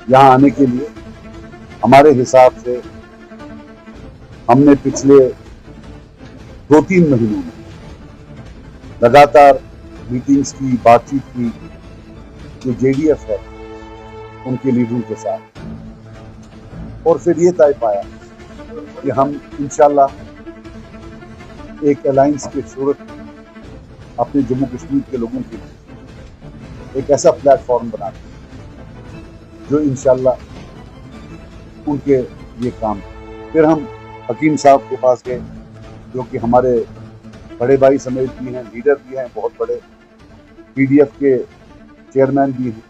यहाँ आने के लिए हमारे हिसाब से हमने पिछले 2-3 महीनों में लगातार मीटिंग्स की, बातचीत की जो जेडीएफ है उनके लीडरों के साथ, और फिर ये तय पाया कि हम इंशाल्लाह एक अलायंस के सूरत अपने जम्मू कश्मीर के लोगों के लिए एक ऐसा प्लेटफॉर्म बनाते हैं जो इंशाल्लाह उनके लिए काम। फिर हम हकीम साहब के पास गए जो कि हमारे बड़े भाई समेत भी हैं, लीडर भी हैं, बहुत बड़े पीडीएफ के चेयरमैन भी हैं,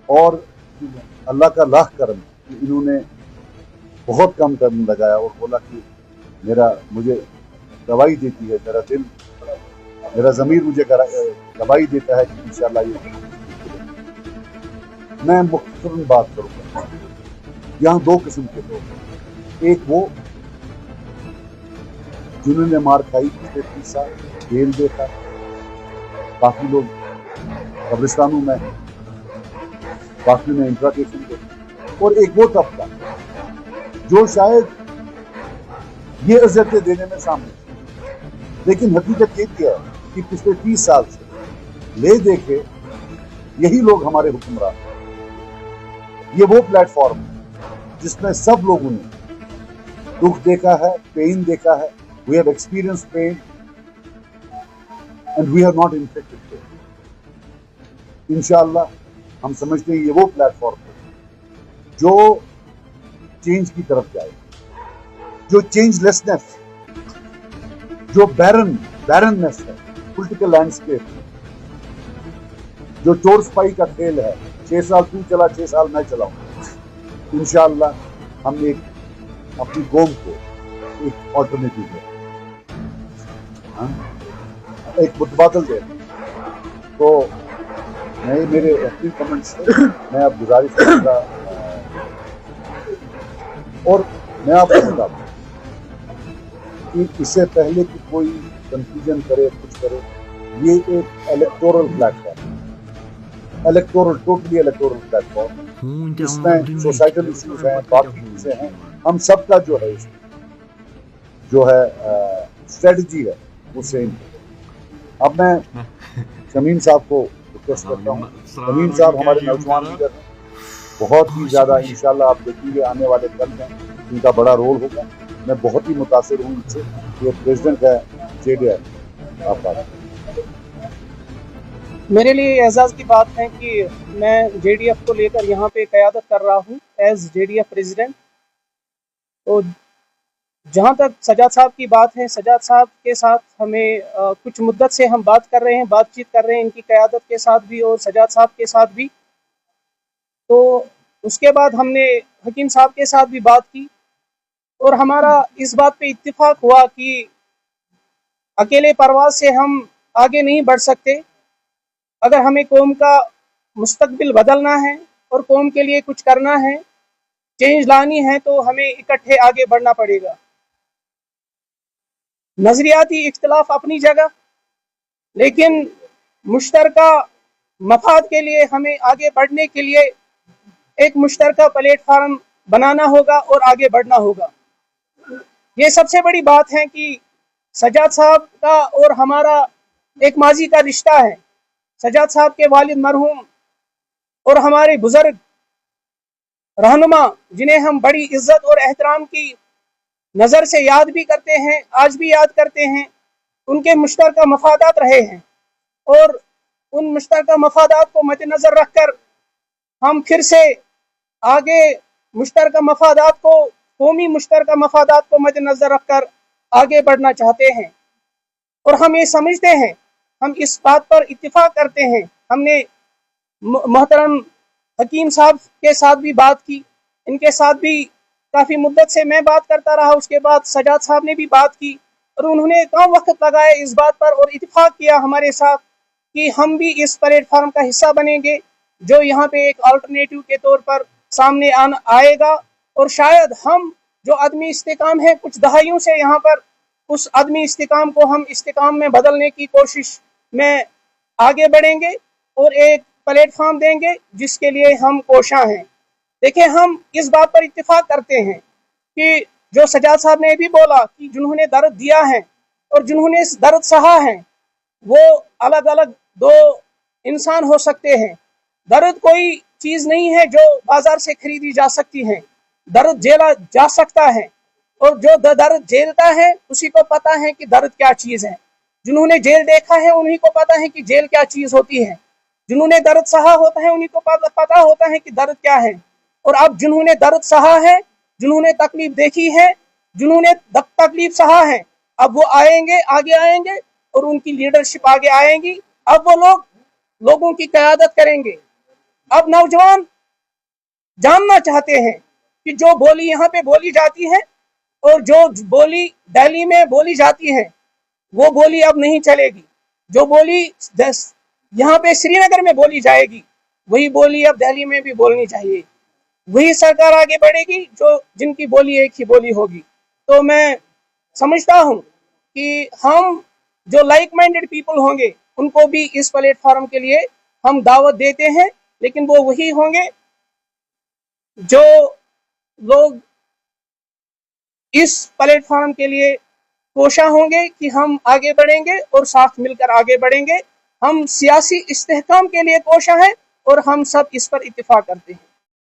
और अल्लाह का लाख करम कि इन्होंने बहुत कम कदम लगाया और बोला कि मुझे गवाही देती है, मेरा दिल, मेरा ज़मीर मुझे गवाही देता है कि इंशाल्लाह ये। मैं मुख्तसरन बात करूँगा। यहाँ 2 किस्म के लोग हैं। एक वो जिन्होंने मार खाई, पिछले 30 साल जेल देखा, काफ़ी लोग कब्रिस्तानों में हैं, काफ़ी ने इंट्रागेशन देखी, और एक वो तबका जो शायद ये इज्जतें देने में सामने, लेकिन हकीकत ये भी है कि पिछले 30 साल से ले देखे यही लोग हमारे हुक्मरान। ये वो प्लेटफॉर्म है जिसमें सब लोगों ने दुख देखा है, पेन देखा है। We have experience pain and we have not infected pain. इंशाअल्लाह हम समझते हैं ये वो प्लेटफॉर्म है जो चेंज की तरफ जाएगा, जो चेंजलेसनेस, जो बैरननेस है पॉलिटिकल लैंडस्केप, जो चोर स्पाई का खेल है, 6 साल तू चला, 6 साल मैं चलाऊं। इंशाअल्लाह हम एक अपनी कौम को एक ऑल्टरनेटिव दे, एक मुतबादल दे। तो मैं मेरे अपनी कमेंट से मैं अब गुजारिश करूंगा, और मैं आपको बता दूं कि इससे पहले कि कोई कंफ्यूजन करे, कुछ करे, ये एक electoral platform, totally electoral platform, इसमें सोसाइटल इश्यूज हैं, बाकी चीजें हैं, हम सबका जो है स्ट्रेटजी है वो सेम। अब मैं शमीम साहब को रिक्वेस्ट करता हूँ। शमीम साहब हमारे नौजवान लीडर हैं, बहुत ही ज्यादा, इंशाल्लाह आप देखेंगे आने वाले कल में इनका बड़ा रोल होगा। मैं बहुत ही मुतासिर हूँ इनसे, ये प्रेसिडेंट है जेडीएफ। आपका मेरे लिए एजाज़ की बात है कि मैं जेडीएफ को लेकर यहाँ पे क़यादत कर रहा हूँ एज जेडीएफ प्रेसिडेंट। तो जहाँ तक सजाद साहब की बात है, सजाद साहब के साथ हमें कुछ मुद्दत से हम बात कर रहे हैं, बातचीत कर रहे हैं इनकी क़यादत के साथ भी और सजाद साहब के साथ भी। तो उसके बाद हमने हकीम साहब के साथ भी बात की और हमारा इस बात पे इत्तिफाक हुआ कि अकेले परवाज से हम आगे नहीं बढ़ सकते। अगर हमें कौम का मुस्तकबिल बदलना है और कौम के लिए कुछ करना है, चेंज लानी है, तो हमें इकट्ठे आगे बढ़ना पड़ेगा। नजरियाती इख्तिलाफ अपनी जगह, लेकिन मुश्तरका मफाद के लिए हमें आगे बढ़ने के लिए एक मुश्तरका प्लेटफार्म बनाना होगा और आगे बढ़ना होगा। ये सबसे बड़ी बात है कि सजाद साहब का और हमारा एक माजी का रिश्ता है। सजाद साहब के वालिद मरहूम और हमारे बुजुर्ग रहनुमा, जिन्हें हम बड़ी इज्जत और एहतराम की नज़र से याद भी करते हैं, आज भी याद करते हैं, उनके मुश्तरका मफादात रहे हैं और उन मुश्तरका मफादात को मद्देनज़र रखकर हम फिर से आगे मुश्तरका मफादात को, कौमी मुश्तरका मफादात को मद्देनज़र रखकर आगे बढ़ना चाहते हैं। और हम ये समझते हैं, हम इस बात पर इत्तिफाक करते हैं। हमने मोहतरम हकीम साहब के साथ भी बात की, इनके साथ भी काफ़ी मुद्दत से मैं बात करता रहा, उसके बाद सजाद साहब ने भी बात की और उन्होंने कम वक्त लगाया इस बात पर और इत्तिफाक किया हमारे साथ कि हम भी इस प्लेटफार्म का हिस्सा बनेंगे जो यहाँ पे एक अल्टरनेटिव के तौर पर सामने आएगा। और शायद हम जो आदमी इस्तेकाम है कुछ दहाइयों से यहाँ पर, उस आदमी इस्तेकाम को हम इस्तेकाम में बदलने की कोशिश में आगे बढ़ेंगे और एक प्लेटफार्म देंगे जिसके लिए हम कोशां हैं। देखिए, हम इस बात पर इत्तेफाक करते हैं कि जो सजाद साहब ने भी बोला कि जिन्होंने दर्द दिया है और जिन्होंने इस दर्द सहा है वो अलग अलग दो इंसान हो सकते हैं। दर्द कोई चीज नहीं है जो बाजार से खरीदी जा सकती है, दर्द झेला जा सकता है, और जो दर्द झेलता है उसी को पता है कि दर्द क्या चीज है। जिन्होंने जेल देखा है उन्हीं को पता है कि जेल क्या चीज होती है। जिन्होंने दर्द सहा होता है उन्हीं को पता होता है कि दर्द क्या है। और अब जिन्होंने दर्द सहा है, जिन्होंने तकलीफ देखी है, जिन्होंने तकलीफ सहा है, अब वो आएंगे, आगे आएंगे और उनकी लीडरशिप आगे आएंगी। अब वो लोगों की क़यादत करेंगे। अब नौजवान जानना चाहते हैं कि जो बोली यहाँ पे बोली जाती है और जो बोली दिल्ली में बोली जाती है वो बोली अब नहीं चलेगी। जो बोली यहाँ पे श्रीनगर में बोली जाएगी वही बोली अब दिल्ली में भी बोलनी चाहिए। वही सरकार आगे बढ़ेगी जो जिनकी बोली एक ही बोली होगी। तो मैं समझता हूँ कि हम जो लाइक माइंडेड पीपल होंगे उनको भी इस प्लेटफॉर्म के लिए हम दावत देते हैं, लेकिन वो वही होंगे जो लोग इस प्लेटफॉर्म के लिए कोशा होंगे कि हम आगे बढ़ेंगे और साथ मिलकर आगे बढ़ेंगे। हम सियासी इस्तेहकाम के लिए कोशा हैं और हम सब इस पर इत्तेफाक करते हैं।